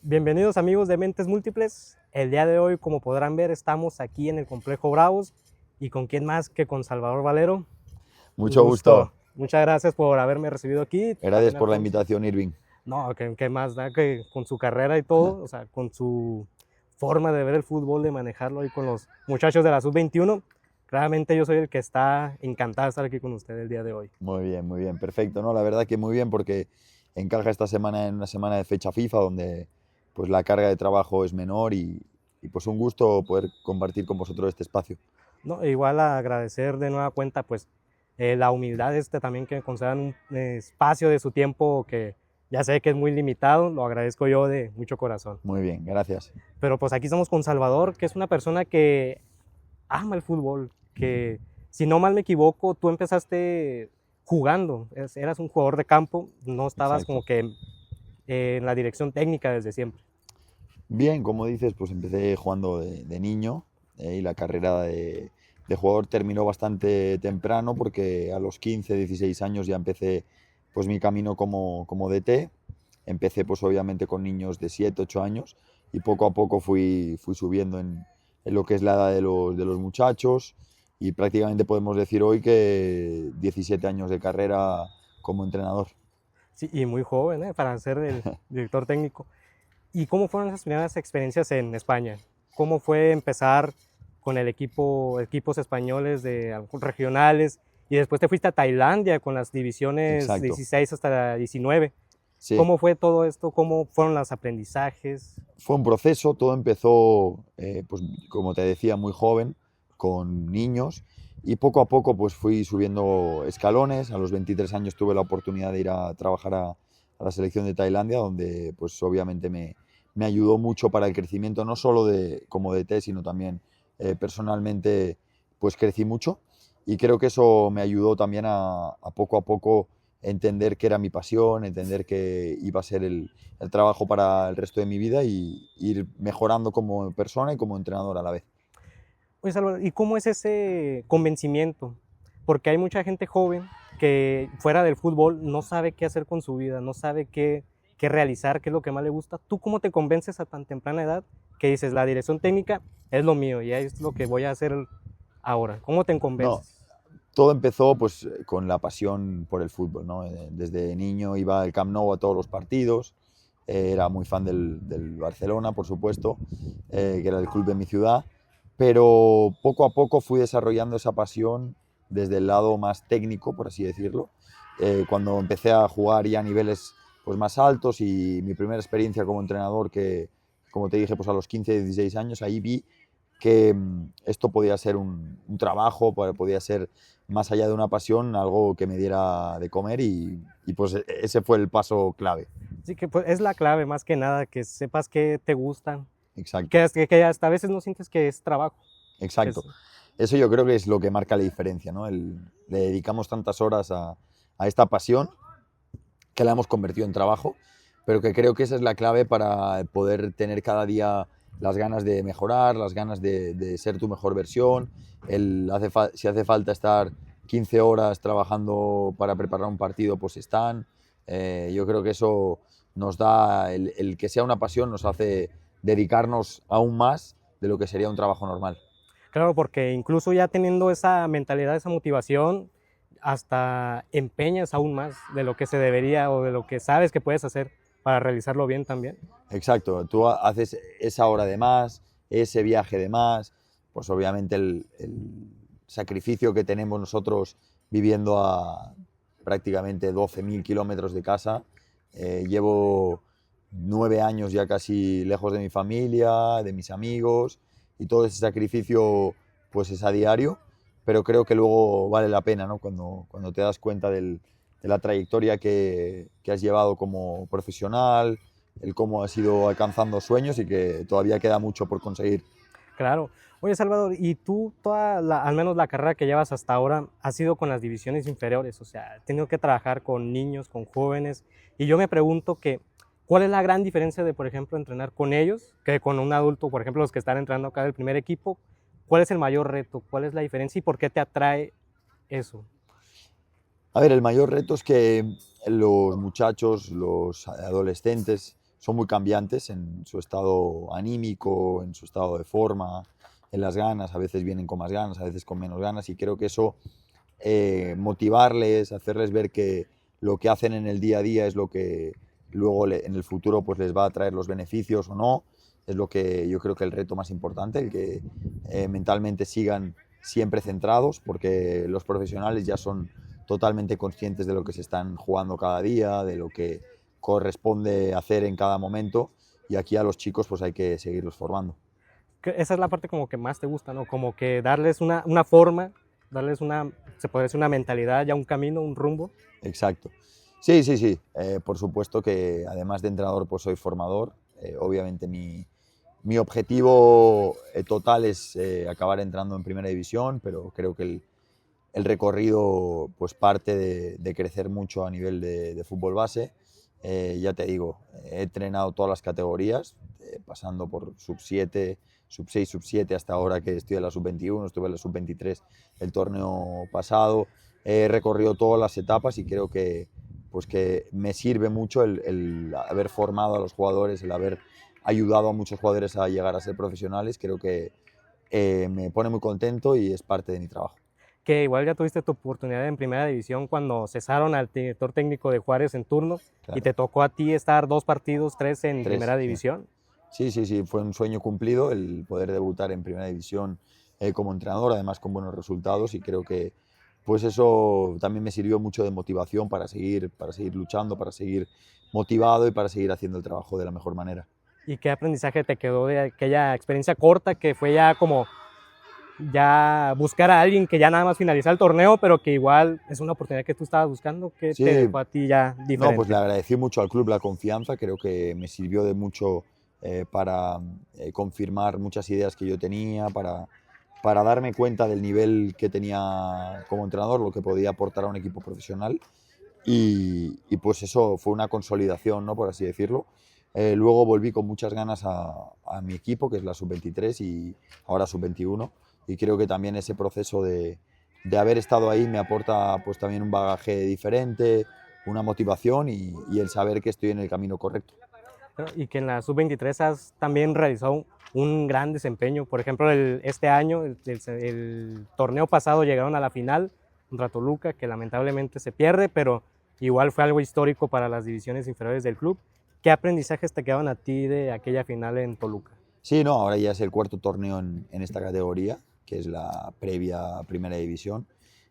Bienvenidos amigos de Mentes Múltiples. El día de hoy, como podrán ver, estamos aquí en el Complejo Bravos y con quién más que con Salvador Valero. Mucho gusto. Muchas gracias por haberme recibido aquí. Gracias por la invitación, Irving. No, que más da que con su carrera y todo, o sea, con su forma de ver el fútbol, de manejarlo ahí con los muchachos de la Sub-21. Claramente yo soy el que está encantado de estar aquí con usted el día de hoy. Muy bien, perfecto. No, la verdad que muy bien porque encaja esta semana en una semana de fecha FIFA donde pues la carga de trabajo es menor y pues un gusto poder compartir con vosotros este espacio. No, igual agradecer de nueva cuenta pues la humildad también que me concedan un espacio de su tiempo que ya sé que es muy limitado, lo agradezco yo de mucho corazón. Muy bien, gracias. Pero pues aquí estamos con Salvador, que es una persona que ama el fútbol, que si no mal me equivoco, tú empezaste jugando, eras un jugador de campo, no estabas Exacto. como que en la dirección técnica desde siempre. Bien, como dices, pues empecé jugando de niño y la carrera de jugador terminó bastante temprano porque a los 15, 16 años ya empecé pues mi camino como DT. Empecé pues obviamente con niños de 7, 8 años y poco a poco fui subiendo en lo que es la edad de los muchachos y prácticamente podemos decir hoy que 17 años de carrera como entrenador. Sí, y muy joven, para ser el director técnico. ¿Y cómo fueron esas primeras experiencias en España? ¿Cómo fue empezar con equipos españoles regionales y después te fuiste a Tailandia con las divisiones Exacto. 16 hasta 19? Sí. ¿Cómo fue todo esto? ¿Cómo fueron los aprendizajes? Fue un proceso, todo empezó, pues como te decía, muy joven, con niños, y poco a poco pues fui subiendo escalones. A los 23 años tuve la oportunidad de ir a trabajar a la selección de Tailandia, donde pues obviamente me ayudó mucho para el crecimiento, no solo como DT, sino también personalmente pues crecí mucho, y creo que eso me ayudó también a poco entender que era mi pasión, entender que iba a ser el trabajo para el resto de mi vida y ir mejorando como persona y como entrenador a la vez. Oye, Salvador, ¿y cómo es ese convencimiento? Porque hay mucha gente joven que fuera del fútbol no sabe qué hacer con su vida, no sabe qué realizar, qué es lo que más le gusta. ¿Tú cómo te convences a tan temprana edad que dices, la dirección técnica es lo mío y es lo que voy a hacer ahora? ¿Cómo te No, convences? todo empezó pues con la pasión por el fútbol, ¿no? Desde niño iba al Camp Nou a todos los partidos, era muy fan del Barcelona, por supuesto, que era el club de mi ciudad, pero poco a poco fui desarrollando esa pasión desde el lado más técnico, por así decirlo. Cuando empecé a jugar ya a niveles pues, más altos y mi primera experiencia como entrenador, que como te dije, pues a los 15, 16 años, ahí vi que esto podía ser un trabajo, podía ser más allá de una pasión, algo que me diera de comer y pues ese fue el paso clave. Sí, que pues, es la clave más que nada, que sepas qué te gustan, Exacto, que hasta a veces no sientes que es trabajo. exacto. Eso yo creo que es lo que marca la diferencia, ¿no? Le dedicamos tantas horas a esta pasión que la hemos convertido en trabajo, pero que creo que esa es la clave para poder tener cada día las ganas de mejorar, las ganas de ser tu mejor versión. Si hace falta estar 15 horas trabajando para preparar un partido, pues están. Yo creo que eso nos da, el que sea una pasión nos hace dedicarnos aún más de lo que sería un trabajo normal. Claro, porque incluso ya teniendo esa mentalidad, esa motivación, hasta empeñas aún más de lo que se debería o de lo que sabes que puedes hacer para realizarlo bien también. Exacto, tú haces esa hora de más, ese viaje de más, pues obviamente el sacrificio que tenemos nosotros viviendo a prácticamente 12.000 kilómetros de casa. Llevo 9 años ya casi lejos de mi familia, de mis amigos, y todo ese sacrificio pues es a diario, pero creo que luego vale la pena, ¿no? Cuando te das cuenta de la trayectoria que has llevado como profesional, el cómo has ido alcanzando sueños y que todavía queda mucho por conseguir. Claro. Oye, Salvador, y tú, al menos la carrera que llevas hasta ahora, ha sido con las divisiones inferiores, o sea, has tenido que trabajar con niños, con jóvenes, y yo me pregunto ¿cuál es la gran diferencia de, por ejemplo, entrenar con ellos que con un adulto, por ejemplo, los que están entrando acá del primer equipo? ¿Cuál es el mayor reto? ¿Cuál es la diferencia y por qué te atrae eso? A ver, el mayor reto es que los muchachos, los adolescentes, son muy cambiantes en su estado anímico, en su estado de forma, en las ganas, a veces vienen con más ganas, a veces con menos ganas, y creo que eso, motivarles, hacerles ver que lo que hacen en el día a día es lo que luego en el futuro pues les va a traer los beneficios o no, es lo que yo creo que el reto más importante, el que mentalmente sigan siempre centrados, porque los profesionales ya son totalmente conscientes de lo que se están jugando cada día, de lo que corresponde hacer en cada momento, y aquí a los chicos pues hay que seguirlos formando. Esa es la parte como que más te gusta, ¿no? Como que darles una forma, darles una, se puede decir una mentalidad, ya un camino, un rumbo. Exacto. Sí, sí, sí. Por supuesto que además de entrenador pues soy formador. Obviamente mi objetivo total es acabar entrando en primera división, pero creo que el recorrido pues parte de crecer mucho a nivel de fútbol base. Ya te digo, he entrenado todas las categorías, pasando por sub-7, sub-6, sub-7, hasta ahora que estoy en la sub-21, estuve en la sub-23 el torneo pasado. He recorrido todas las etapas y creo que, pues que me sirve mucho el haber formado a los jugadores, el haber ayudado a muchos jugadores a llegar a ser profesionales. Creo que me pone muy contento y es parte de mi trabajo. Que igual ya tuviste tu oportunidad en primera división cuando cesaron al director técnico de Juárez en turno, y Claro. te tocó a ti estar 2 partidos, 3 en Tres, primera sí. división. Sí, sí, sí, fue un sueño cumplido el poder debutar en primera división como entrenador, además con buenos resultados, y creo que pues eso también me sirvió mucho de motivación para seguir luchando, para seguir motivado y para seguir haciendo el trabajo de la mejor manera. ¿Y qué aprendizaje te quedó de aquella experiencia corta que fue ya como ya buscar a alguien que ya nada más finalizar el torneo, pero que igual es una oportunidad que tú estabas buscando, que te Sí, dejó a ti ya no, pues diferente? le agradecí mucho al club la confianza, creo que me sirvió de mucho para confirmar muchas ideas que yo tenía, para darme cuenta del nivel que tenía como entrenador, lo que podía aportar a un equipo profesional, y pues eso fue una consolidación, ¿no? Por así decirlo. Luego volví con muchas ganas a mi equipo, que es la sub-23 y ahora sub-21, y creo que también ese proceso de haber estado ahí me aporta pues también un bagaje diferente, una motivación y el saber que estoy en el camino correcto. Y que en la sub-23 has también realizado un gran desempeño. Por ejemplo, este año, el torneo pasado llegaron a la final contra Toluca, que lamentablemente se pierde, pero igual fue algo histórico para las divisiones inferiores del club. ¿Qué aprendizajes te quedaban a ti de aquella final en Toluca? Sí, no, ahora ya es el cuarto torneo en esta categoría, que es la previa a Primera División.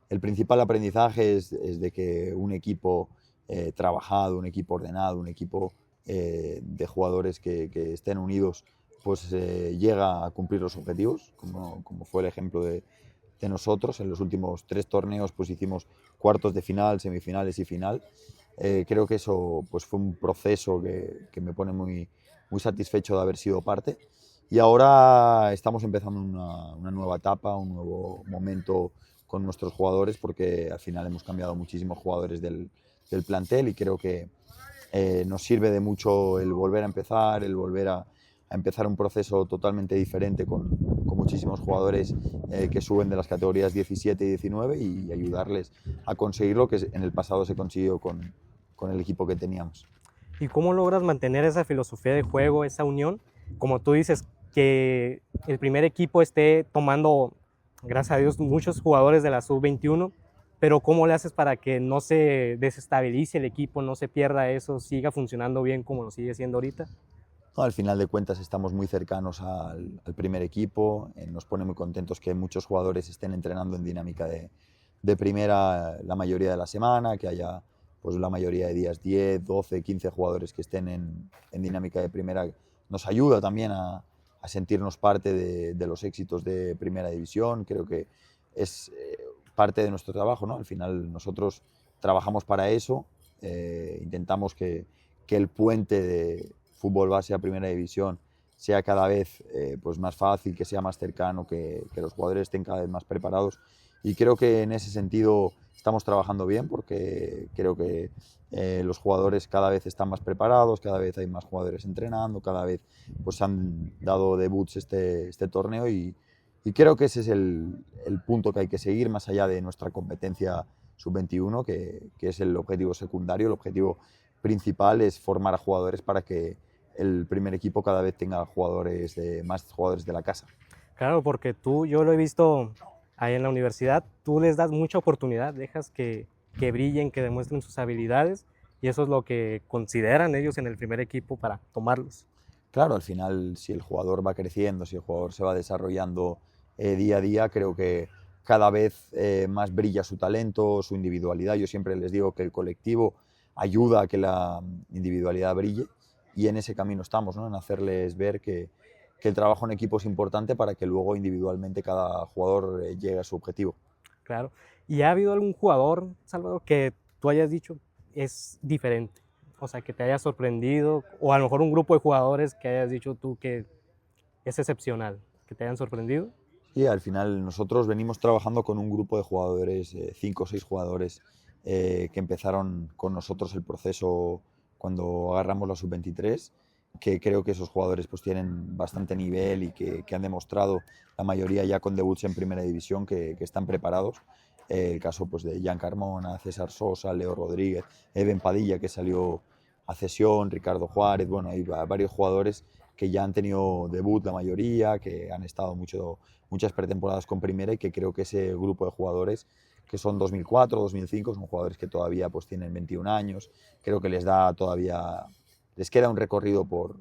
El principal aprendizaje es de que un equipo trabajado, un equipo ordenado, un equipo de jugadores que estén unidos, pues llega a cumplir los objetivos, como fue el ejemplo de nosotros. En los últimos 3 torneos pues hicimos cuartos de final, semifinales y final. Creo que eso pues fue un proceso que me pone muy satisfecho de haber sido parte. Y ahora estamos empezando una nueva etapa, un nuevo momento con nuestros jugadores, porque al final hemos cambiado muchísimos jugadores del plantel, y creo que nos sirve de mucho el volver a empezar, el volver a empezar un proceso totalmente diferente con muchísimos jugadores que suben de las categorías 17 y 19 y ayudarles a conseguir lo que en el pasado se consiguió con el equipo que teníamos. ¿Y cómo logras mantener esa filosofía de juego, esa unión? Como tú dices, que el primer equipo esté tomando, gracias a Dios, muchos jugadores de la sub-21, pero ¿cómo le haces para que no se desestabilice el equipo, no se pierda eso, siga funcionando bien como lo sigue siendo ahorita? No, al final de cuentas estamos muy cercanos al primer equipo, nos pone muy contentos que muchos jugadores estén entrenando en dinámica de primera la mayoría de la semana, que haya pues la mayoría de días 10, 12, 15 jugadores que estén en dinámica de primera. Nos ayuda también a sentirnos parte de los éxitos de primera división. Creo que es parte de nuestro trabajo, ¿no? Al final nosotros trabajamos para eso, intentamos que el puente de fútbol base a primera división sea cada vez pues más fácil, que sea más cercano, que los jugadores estén cada vez más preparados, y creo que en ese sentido estamos trabajando bien, porque creo que los jugadores cada vez están más preparados, cada vez hay más jugadores entrenando, cada vez pues han dado debuts este torneo, y creo que ese es el punto que hay que seguir más allá de nuestra competencia sub-21, que es el objetivo secundario. El objetivo principal es formar a jugadores para que el primer equipo cada vez tenga más jugadores de la casa. Claro, porque yo lo he visto ahí en la universidad, tú les das mucha oportunidad, dejas que brillen, que demuestren sus habilidades, y eso es lo que consideran ellos en el primer equipo para tomarlos. Claro, al final, si el jugador va creciendo, si el jugador se va desarrollando día a día, creo que cada vez más brilla su talento, su individualidad. Yo siempre les digo que el colectivo ayuda a que la individualidad brille, y en ese camino estamos, ¿no? En hacerles ver que el trabajo en equipo es importante para que luego individualmente cada jugador llegue a su objetivo. Claro. ¿Y ha habido algún jugador, Salvador, que tú hayas dicho es diferente? O sea, que te haya sorprendido, o a lo mejor un grupo de jugadores que hayas dicho tú que es excepcional, que te hayan sorprendido. Y al final nosotros venimos trabajando con un grupo de jugadores, 5 o 6 jugadores, que empezaron con nosotros el proceso cuando agarramos la sub-23, que creo que esos jugadores pues tienen bastante nivel y que han demostrado, la mayoría ya con debuts en primera división, que están preparados. El caso pues de Jan Carmona, César Sosa, Leo Rodríguez, Eben Padilla, que salió a cesión, Ricardo Juárez. Bueno, hay varios jugadores que ya han tenido debut, la mayoría, que han estado muchas pretemporadas con primera, y que creo que ese grupo de jugadores, que son 2004, 2005, son jugadores que todavía pues tienen 21 años, creo que les queda un recorrido por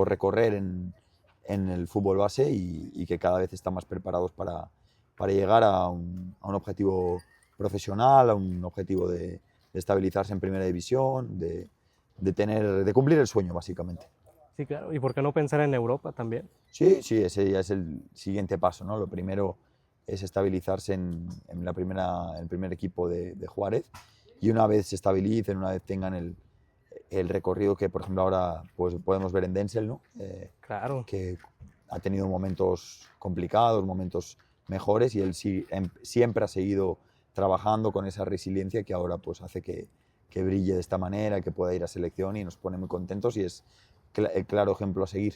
recorrer en el fútbol base, y que cada vez están más preparados para llegar a un objetivo profesional, a un objetivo de estabilizarse en primera división, de cumplir el sueño, básicamente. Sí, claro. ¿Y por qué no pensar en Europa también? Sí, sí, ese ya es el siguiente paso, ¿no? Lo primero es estabilizarse en el primer equipo de Juárez, y una vez se estabilicen, una vez tengan el recorrido que, por ejemplo, ahora pues, podemos ver en Denzel, ¿no? Claro. Que ha tenido momentos complicados, momentos mejores, y él siempre ha seguido trabajando con esa resiliencia que ahora pues, hace que brille de esta manera, que pueda ir a selección, y nos pone muy contentos, y es el claro ejemplo a seguir.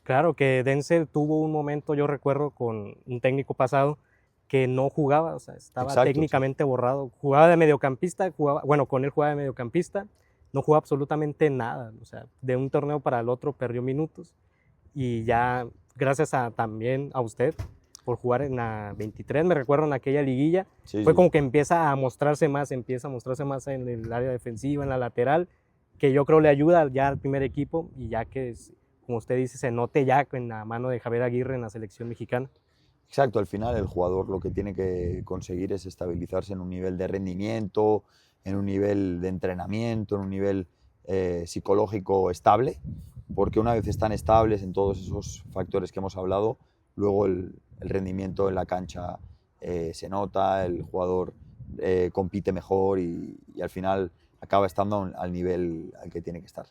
Claro que Denzel tuvo un momento, yo recuerdo, con un técnico pasado que no jugaba, o sea, estaba Exacto, técnicamente borrado. Jugaba de mediocampista, con él jugaba de mediocampista, no jugaba absolutamente nada. O sea, de un torneo para el otro perdió minutos, y ya gracias también a usted por jugar en la 23, me recuerdo en aquella liguilla, Sí, fue sí. como que empieza a mostrarse más en el área defensiva, en la lateral, que yo creo le ayuda ya al primer equipo, y ya que, como usted dice, se note ya en la mano de Javier Aguirre en la selección mexicana. Exacto, al final el jugador lo que tiene que conseguir es estabilizarse en un nivel de rendimiento, en un nivel de entrenamiento, en un nivel psicológico estable, porque una vez están estables en todos esos factores que hemos hablado, luego el rendimiento en la cancha se nota, el jugador compite mejor, y al final acaba estando al nivel al que tiene que estar.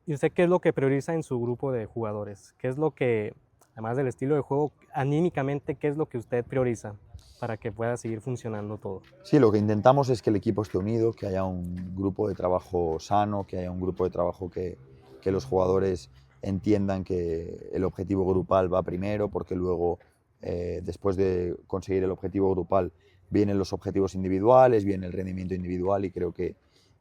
¿Y usted qué es lo que prioriza en su grupo de jugadores? ¿Qué es lo que, además del estilo de juego, anímicamente, qué es lo que usted prioriza para que pueda seguir funcionando todo? Sí, lo que intentamos es que el equipo esté unido, que haya un grupo de trabajo sano, que haya un grupo de trabajo que los jugadores entiendan que el objetivo grupal va primero, porque luego, después de conseguir el objetivo grupal, vienen los objetivos individuales, viene el rendimiento individual, y creo que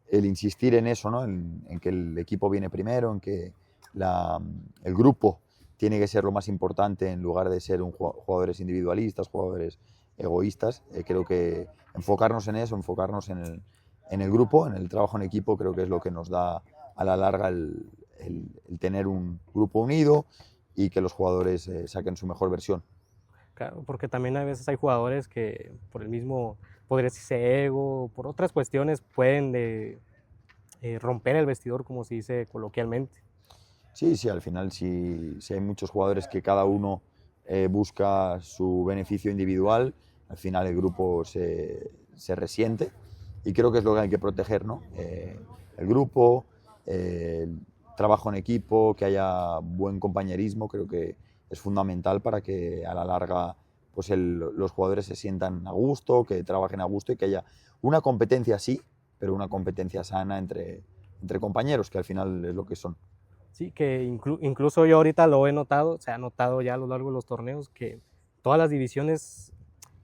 el insistir en eso, ¿no? en que el equipo viene primero, en que el grupo tiene que ser lo más importante en lugar de ser jugadores individualistas, jugadores egoístas. Creo que enfocarnos en eso, enfocarnos en el grupo, en el trabajo en equipo, creo que es lo que nos da a la larga el tener un grupo unido, y que los jugadores saquen su mejor versión. Claro, porque también a veces hay jugadores que por el mismo, podría decirse ego, por otras cuestiones pueden romper el vestidor, como se dice coloquialmente. Sí, sí, al final si hay muchos jugadores que cada uno busca su beneficio individual, al final el grupo se resiente, y creo que es lo que hay que proteger, ¿no? El grupo, el trabajo en equipo, que haya buen compañerismo, creo que es fundamental para que a la larga pues los jugadores se sientan a gusto, que trabajen a gusto, y que haya una competencia, sí, pero una competencia sana entre compañeros, que al final es lo que son. Sí, que incluso yo ahorita lo he notado, se ha notado ya a lo largo de los torneos, que todas las divisiones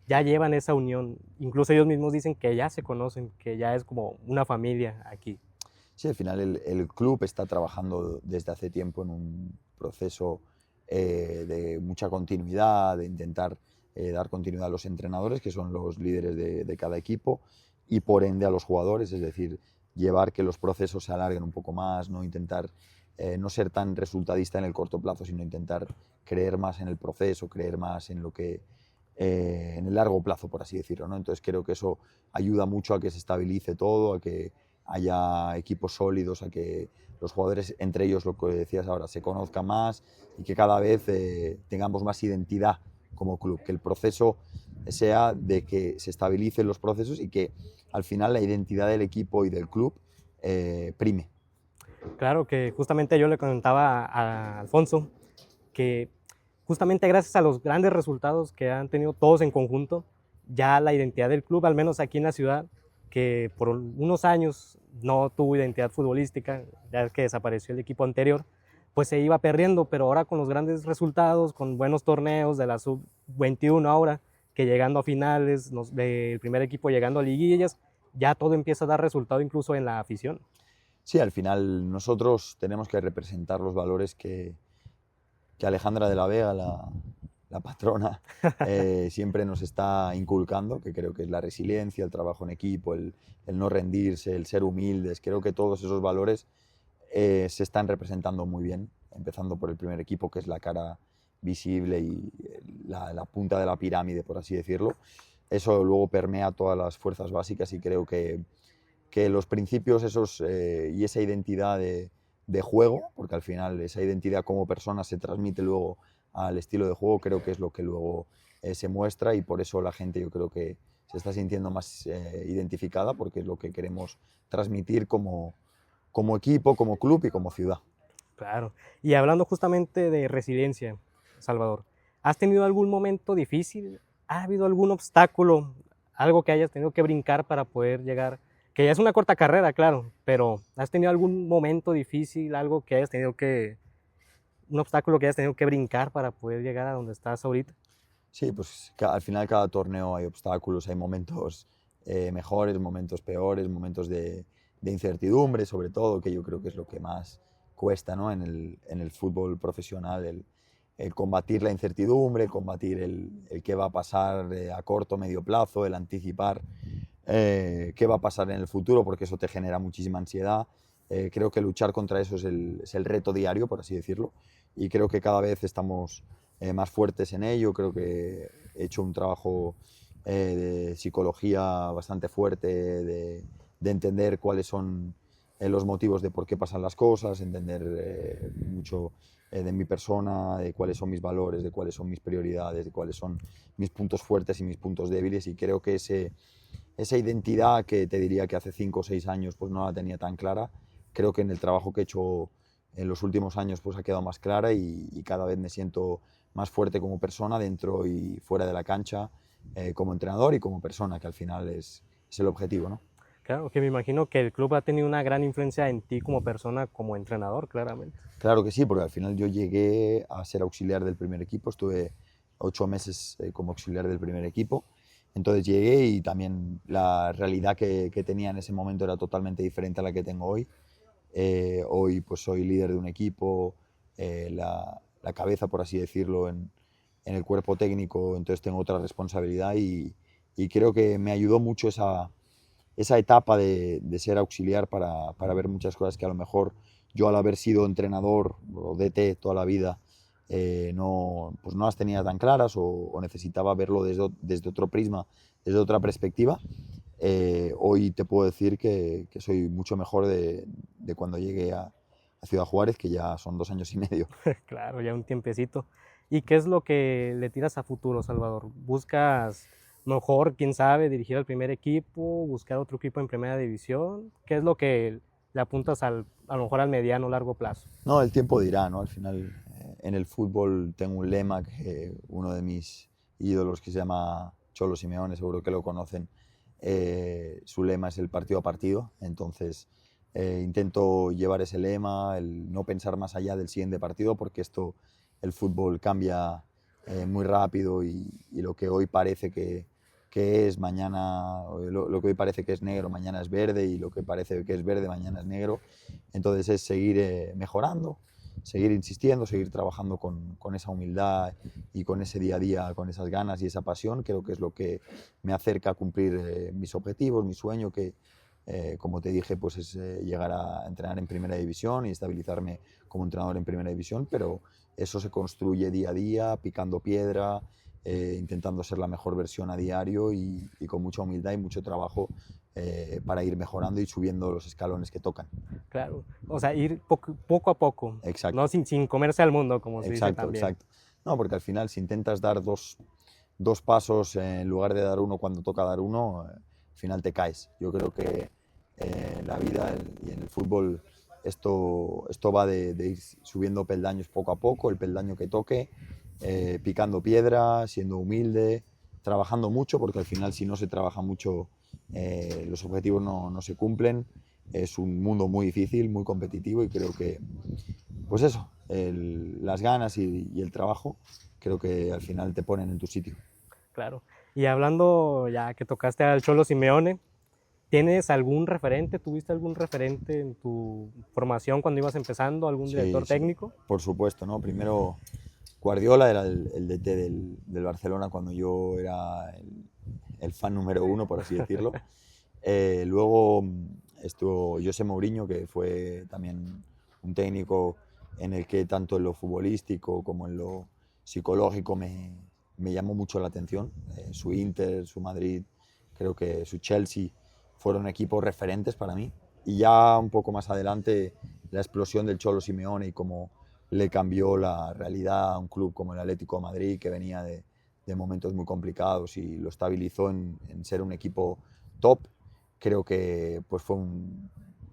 ya llevan esa unión. Incluso ellos mismos dicen que ya se conocen, que ya es como una familia aquí. Sí, al final el club está trabajando desde hace tiempo en un proceso de mucha continuidad, de intentar dar continuidad a los entrenadores, que son los líderes de cada equipo, y por ende a los jugadores, es decir, llevar que los procesos se alarguen un poco más, no intentar no ser tan resultadista en el corto plazo, sino intentar creer más en el proceso, creer más en lo que en el largo plazo, por así decirlo, ¿no? Entonces creo que eso ayuda mucho a que se estabilice todo, a que haya equipos sólidos, a que los jugadores entre ellos, lo que decías ahora, se conozcan más y que cada vez tengamos más identidad como club, que el proceso sea de que se estabilicen los procesos y que al final la identidad del equipo y del club prime. Claro que justamente yo le comentaba a Alfonso que justamente gracias a los grandes resultados que han tenido todos en conjunto, ya la identidad del club, al menos aquí en la ciudad, que por unos años no tuvo identidad futbolística, ya que desapareció el equipo anterior, pues se iba perdiendo, pero ahora con los grandes resultados, con buenos torneos de la sub-21 ahora, que llegando a finales, del primer equipo llegando a liguillas, ya todo empieza a dar resultado incluso en la afición. Sí, al final nosotros tenemos que representar los valores que Alejandra de la Vega, la patrona, siempre nos está inculcando, que creo que es la resiliencia, el trabajo en equipo, el no rendirse, el ser humildes. Creo que todos esos valores se están representando muy bien, empezando por el primer equipo, que es la cara visible y la punta de la pirámide, por así decirlo. Eso luego permea todas las fuerzas básicas y creo que los principios esos y esa identidad de juego, porque al final esa identidad como persona se transmite luego al estilo de juego, creo que es lo que luego se muestra y por eso la gente yo creo que se está sintiendo más identificada, porque es lo que queremos transmitir como equipo, como club y como ciudad. Claro. Y hablando justamente de resiliencia, Salvador, ¿has tenido algún momento difícil? ¿Ha habido algún obstáculo, algo que hayas tenido que brincar para poder llegar? Que ya es una corta carrera, claro, pero ¿has tenido algún momento difícil, algo que hayas tenido que, un obstáculo que hayas tenido que brincar para poder llegar a donde estás ahorita? Sí, pues al final cada torneo hay obstáculos, hay momentos mejores, momentos peores, momentos de incertidumbre, sobre todo, que yo creo que es lo que más cuesta, ¿no? en el fútbol profesional, el combatir la incertidumbre, combatir el qué va a pasar a corto o medio plazo, el anticipar qué va a pasar en el futuro, porque eso te genera muchísima ansiedad. Creo que luchar contra eso es el reto diario, por así decirlo, y creo que cada vez estamos más fuertes en ello. Creo que he hecho un trabajo de psicología bastante fuerte, de entender cuáles son los motivos de por qué pasan las cosas, entender mucho de mi persona, de cuáles son mis valores, de cuáles son mis prioridades, de cuáles son mis puntos fuertes y mis puntos débiles, y creo que esa identidad que te diría que hace 5 o 6 años pues no la tenía tan clara, creo que en el trabajo que he hecho en los últimos años pues ha quedado más clara y cada vez me siento más fuerte como persona dentro y fuera de la cancha, como entrenador y como persona, que al final es el objetivo, ¿no? Claro, que me imagino que el club ha tenido una gran influencia en ti como persona, como entrenador, claramente. Claro que sí, porque al final yo llegué a ser auxiliar del primer equipo, estuve 8 meses como auxiliar del primer equipo, entonces llegué y también la realidad que tenía en ese momento era totalmente diferente a la que tengo hoy. Hoy pues soy líder de un equipo, la cabeza, por así decirlo, en el cuerpo técnico, entonces tengo otra responsabilidad y creo que me ayudó mucho esa etapa de ser auxiliar para ver muchas cosas que a lo mejor yo, al haber sido entrenador o DT toda la vida, pues no las tenía tan claras o necesitaba verlo desde otro prisma, desde otra perspectiva. Hoy te puedo decir que soy mucho mejor de cuando llegué a Ciudad Juárez, que ya son 2 años y medio. Claro, ya un tiempecito. ¿Y qué es lo que le tiras a futuro, Salvador? ¿Buscas mejor, quién sabe, dirigir al primer equipo, buscar otro equipo en primera división? ¿Qué es lo que le apuntas a lo mejor al mediano o largo plazo? No, el tiempo dirá, ¿no? Al final, en el fútbol tengo un lema que uno de mis ídolos, que se llama Cholo Simeone, seguro que lo conocen, su lema es el partido a partido. Entonces intento llevar ese lema, el no pensar más allá del siguiente partido, porque el fútbol cambia muy rápido y lo que hoy parece que que es mañana, lo que hoy parece que es negro, mañana es verde, y lo que parece que es verde, mañana es negro. Entonces es seguir mejorando, seguir insistiendo, seguir trabajando con esa humildad y con ese día a día, con esas ganas y esa pasión. Creo que es lo que me acerca a cumplir mis objetivos, mi sueño, que como te dije, pues es llegar a entrenar en primera división y estabilizarme como entrenador en primera división, pero eso se construye día a día, picando piedra, intentando ser la mejor versión a diario y con mucha humildad y mucho trabajo para ir mejorando y subiendo los escalones que tocan. Claro, o sea, ir poco a poco, Exacto. no sin comerse al mundo, como se dice Exacto, también. exacto. No, porque al final si intentas dar dos pasos en lugar de dar uno cuando toca dar uno, al final te caes. Yo creo que en la vida y en el fútbol esto va de ir subiendo peldaños poco a poco, el peldaño que toque, picando piedra, siendo humilde, trabajando mucho, porque al final si no se trabaja mucho los objetivos no se cumplen. Es un mundo muy difícil, muy competitivo, y creo que, pues eso, las ganas y el trabajo, creo que al final te ponen en tu sitio. Claro. Y hablando, ya que tocaste al Cholo Simeone, ¿tienes algún referente? ¿Tuviste algún referente en tu formación cuando ibas empezando? ¿Algún director técnico? Por supuesto, ¿no? Primero Guardiola era el DT del Barcelona cuando yo era el fan número uno, por así decirlo. Luego estuvo José Mourinho, que fue también un técnico en el que tanto en lo futbolístico como en lo psicológico me llamó mucho la atención. Su Inter, su Madrid, creo que su Chelsea fueron equipos referentes para mí. Y ya un poco más adelante la explosión del Cholo Simeone y cómo le cambió la realidad a un club como el Atlético de Madrid, que venía de momentos muy complicados, y lo estabilizó en ser un equipo top. Creo que pues fue un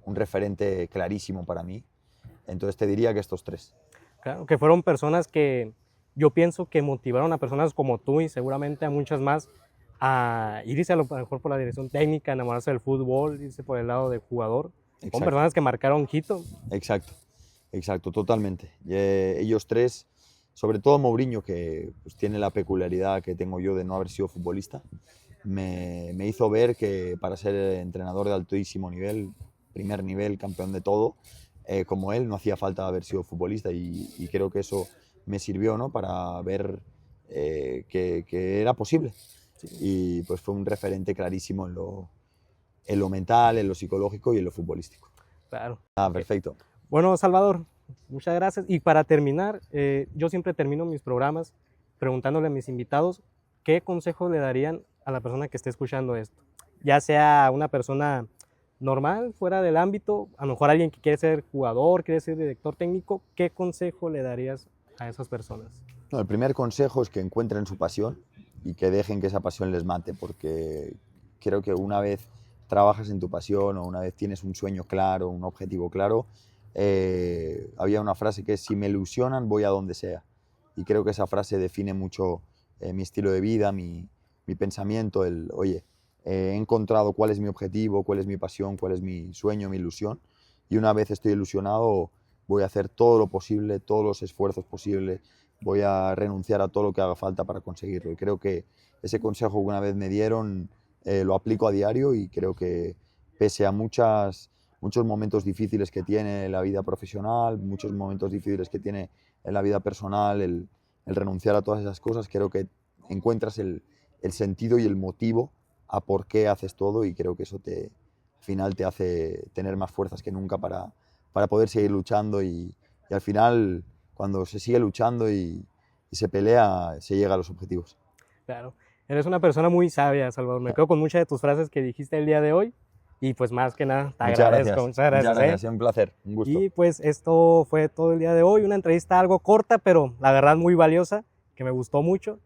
referente clarísimo para mí. Entonces te diría que estos tres. Claro, que fueron personas que yo pienso que motivaron a personas como tú y seguramente a muchas más a irse a lo mejor por la dirección técnica, enamorarse del fútbol, irse por el lado de jugador. Son personas que marcaron Quito. Exacto, exacto, totalmente. Ellos tres, sobre todo Mourinho, que pues, tiene la peculiaridad que tengo yo de no haber sido futbolista, me hizo ver que para ser entrenador de altísimo nivel, primer nivel, campeón de todo, como él, no hacía falta haber sido futbolista, y creo que eso me sirvió, ¿no? Para ver que era posible. Sí. Y pues fue un referente clarísimo en lo mental, en lo psicológico y en lo futbolístico. Claro. Perfecto. Bueno, Salvador, muchas gracias. Y para terminar, yo siempre termino mis programas preguntándole a mis invitados qué consejo le darían a la persona que esté escuchando esto. Ya sea una persona normal, fuera del ámbito, a lo mejor alguien que quiere ser jugador, quiere ser director técnico, ¿qué consejo le darías a esas personas? No, el primer consejo es que encuentren su pasión y que dejen que esa pasión les mate, porque creo que una vez trabajas en tu pasión o una vez tienes un sueño claro, un objetivo claro, había una frase que es: si me ilusionan voy a donde sea, y creo que esa frase define mucho mi estilo de vida, mi pensamiento, oye, he encontrado cuál es mi objetivo, cuál es mi pasión, cuál es mi sueño, mi ilusión, y una vez estoy ilusionado voy a hacer todo lo posible, todos los esfuerzos posibles, voy a renunciar a todo lo que haga falta para conseguirlo. Y creo que ese consejo que una vez me dieron lo aplico a diario, y creo que pese a muchos momentos difíciles que tiene la vida profesional, muchos momentos difíciles que tiene en la vida personal, el renunciar a todas esas cosas, creo que encuentras el sentido y el motivo a por qué haces todo, y creo que eso al final te hace tener más fuerzas que nunca para poder seguir luchando, y al final, cuando se sigue luchando y se pelea, se llega a los objetivos. Claro, eres una persona muy sabia, Salvador. Me quedo con muchas de tus frases que dijiste el día de hoy, y pues más que nada te agradezco. Muchas gracias. Muchas gracias, un placer, un gusto. Y pues esto fue todo el día de hoy, una entrevista algo corta, pero la verdad muy valiosa, que me gustó mucho.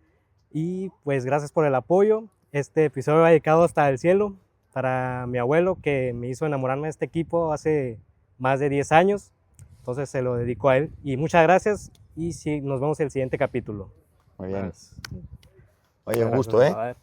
Y pues gracias por el apoyo. Este episodio va dedicado hasta el cielo para mi abuelo, que me hizo enamorarme de este equipo hace más de 10 años. Entonces se lo dedico a él. Y muchas gracias, y sí, nos vemos en el siguiente capítulo. Muy bien. Oye, un gusto, ¿eh? Igual.